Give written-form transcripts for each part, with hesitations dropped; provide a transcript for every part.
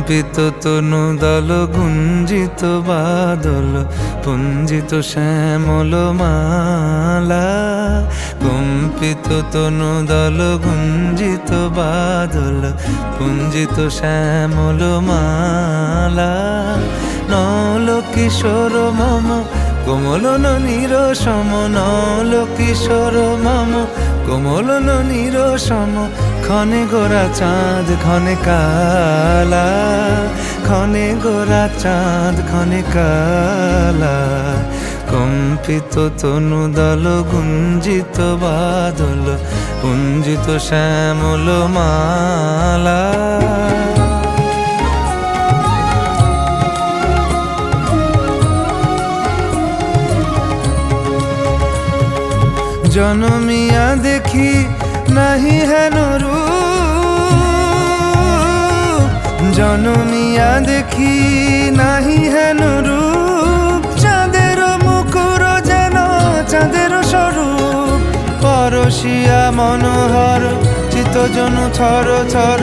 কম্পিত তনু দল গুঞ্জিত বাদল পুঞ্জিত শ্যামল মালা। কম্পিত তনু দল গুঞ্জিত বাদল পুঞ্জিত শ্যামল মালা। নল কিশোর মম কোমলন নিরসম, নল কিশোর মম কোমলন নিরসম। ক্ষণে গোরা চাঁদ ক্ষণে কালা, ক্ষণে গোরা চাঁদ ক্ষণে কালা। কম্পিত তনু দল গুঞ্জিত বাদল পুঞ্জিত শ্যামল মালা। জনমিয়া দেখি নাহি হেন রূপ, জনমিয়া দেখি নাহি হেন রূপ। চাঁদের মুকুর যেন চাঁদের স্বরূপ, পরশিয়া মনোহর চিত্তজনু থর থর।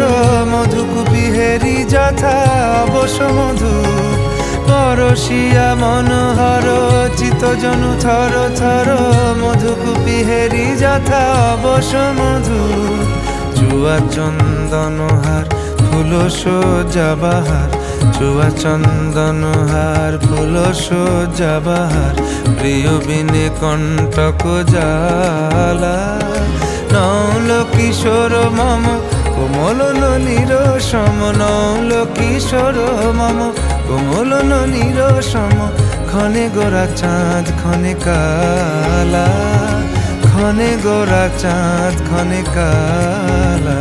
মধুকুপি হেরি যথা অবশ মধু, পরশিয়া মনোহর চিত্তজনু থর থর। মধুকুপি হেরি যথা অবশ মধু। চুয়া চন্দনহার ফুল সজ্জা বাহার, চুয়া চন্দনহার ফুল সজ্জা বাহার। প্রিয় বিনে কণ্টক জ্বালা। নল কিশোর মম কোমলন নিরসম, নল কিশোর মম কোমলন নিরসম। ক্ষণে গোরা চাঁদ ক্ষণে কালা, ক্ষণে গোরা চাঁদ ক্ষণে কালা।